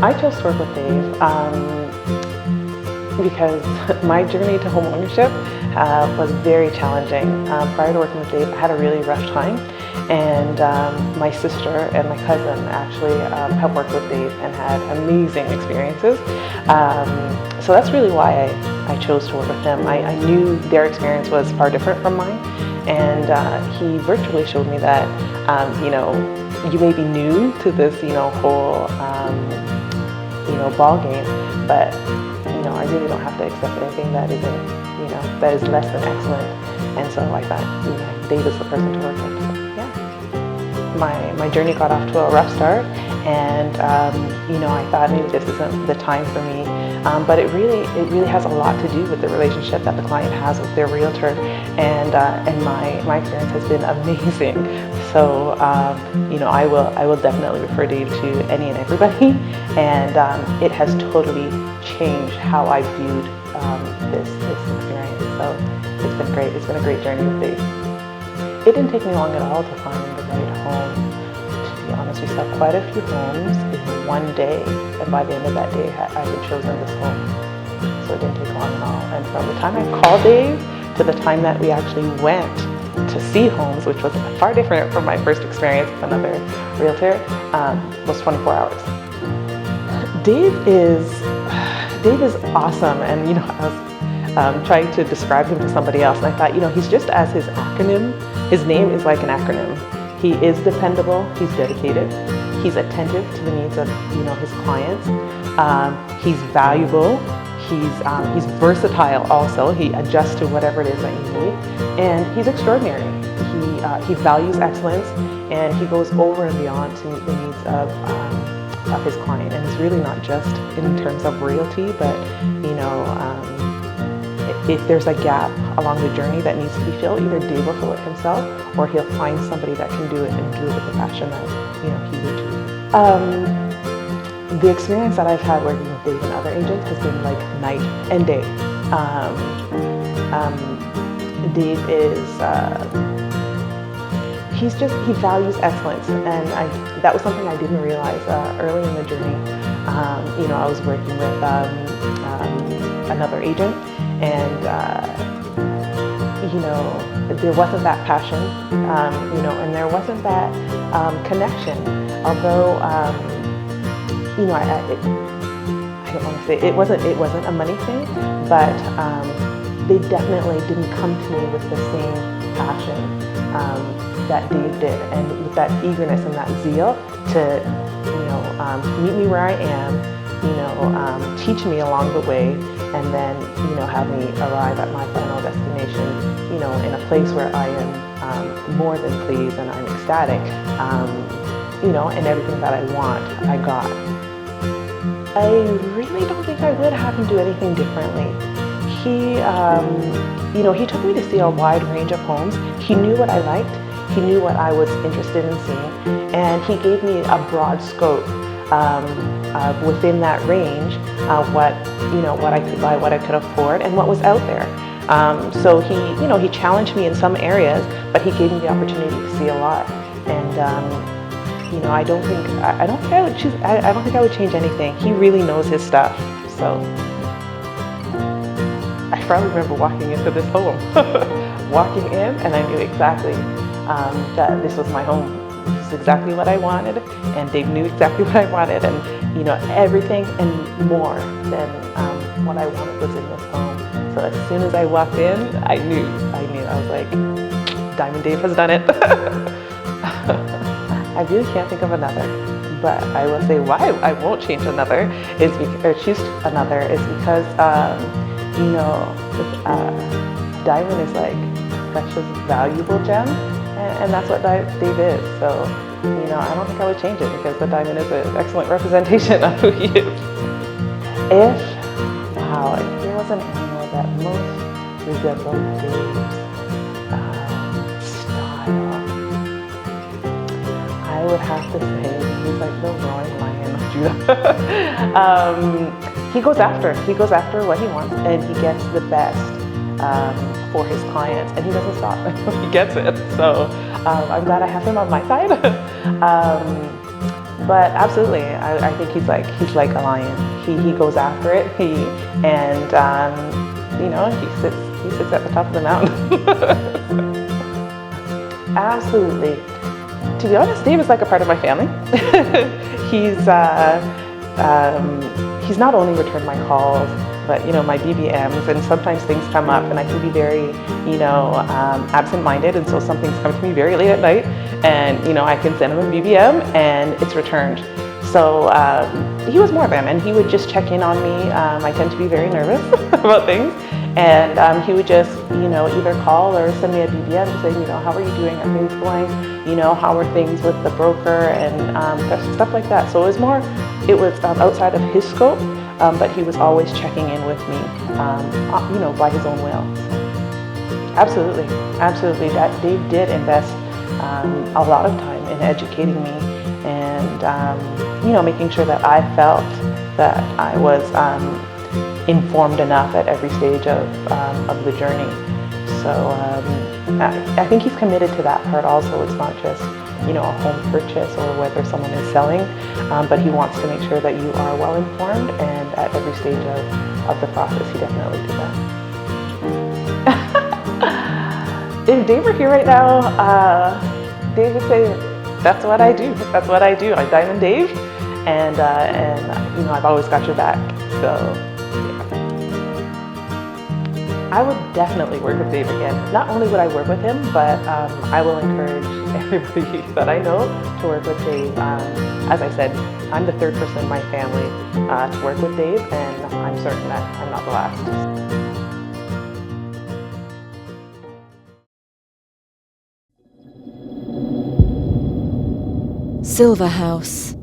I chose to work with Dave because my journey to home ownership was very challenging. Prior to working with Dave, I had a really rough time, and my sister and my cousin actually have worked with Dave and had amazing experiences. So that's really why I chose to work with him. I knew their experience was far different from mine, and he virtually showed me that, you may be new to this, whole, ball game, but I really don't have to accept anything that isn't, that is less than excellent. And so I thought, Dave is the person to work with. So, yeah. My journey got off to a rough start, and I thought maybe this isn't the time for me. But it really has a lot to do with the relationship that the client has with their realtor, and my experience has been amazing. So I will definitely refer Dave to any and everybody, and it has totally changed how I viewed this experience. So it's been great. It's been a great journey with Dave. It didn't take me long at all to find the right home. To be honest, we saw quite a few homes in one day, and by the end of that day, I had chosen this home. So it didn't take long at all. And from the time I called Dave to the time that we actually went to see homes, which was far different from my first experience with another realtor, was 24 hours. Dave is awesome, and I was trying to describe him to somebody else, and I thought, he's just as his acronym. His name is like an acronym. He is dependable. He's dedicated. He's attentive to the needs of his clients. He's valuable. He's versatile also. He adjusts to whatever it is that you need, and he's extraordinary. He values excellence, and he goes over and beyond to meet the needs of his client. And it's really not just in terms of realty, but if there's a gap along the journey that needs to be filled, either Dave will fill it himself, or he'll find somebody that can do it and do it with the passion that he would do. The experience that I've had working with Dave and other agents has been like night and day. Dave is he values excellence, and that was something I didn't realize early in the journey. I was working with another agent, and there wasn't that passion, and there wasn't that connection. Although I don't want to say it wasn't a money thing, but they definitely didn't come to me with the same passion that Dave did, and with that eagerness and that zeal to meet me where I am, teach me along the way, and then have me arrive at my final destination, in a place where I am more than pleased and I'm ecstatic, and everything that I want, I got. I really don't think I would have him do anything differently. He took me to see a wide range of homes. He knew what I liked. He knew what I was interested in seeing, and he gave me a broad scope within that range of what I could buy, what I could afford, and what was out there. So he challenged me in some areas, but he gave me the opportunity to see a lot. And I don't think I would change anything. He really knows his stuff. So I probably remember walking into this home, walking in, and I knew exactly that this was my home. This is exactly what I wanted, and Dave knew exactly what I wanted, and everything and more than what I wanted was in this home. So as soon as I walked in, I knew. I was like, Diamond Dave has done it. I really can't think of another, but I will say why I won't change another choose another is because Diamond is like a precious, valuable gem, and that's what Dave is. So I don't think I would change it, because the Diamond is an excellent representation of who he is. If there was an animal that most resembled Dave's style, I would have to say he's like the roaring lion of Judah. He goes after what he wants, and he gets the best for his clients, and he doesn't stop. He gets it. So I'm glad I have him on my side. But absolutely, I think he's like a lion. He goes after it. He sits at the top of the mountain. Absolutely. To be honest, Dave is like a part of my family. He's not only returned my calls, but my BBMs, and sometimes things come up and I can be very absent-minded, and so something's come to me very late at night, and I can send him a BBM and it's returned. So he was more of them, and he would just check in on me. I tend to be very nervous about things, and he would just either call or send me a BBM to say, how are you doing, are things going, how are things with the broker, and stuff like that. So it was outside of his scope, but he was always checking in with me, by his own will. Absolutely. Dave did invest a lot of time in educating me, and making sure that I felt that I was informed enough at every stage of the journey. So I think he's committed to that part also. It's not just a home purchase or whether someone is selling, but he wants to make sure that you are well informed, and at every stage of the process he definitely did that. If Dave were here right now, Dave would say, that's what I do. I'm Diamond Dave, and I've always got your back. So I would definitely work with Dave again. Not only would I work with him, but I will encourage everybody that I know to work with Dave. As I said, I'm the third person in my family to work with Dave, and I'm certain that I'm not the last. Silver House.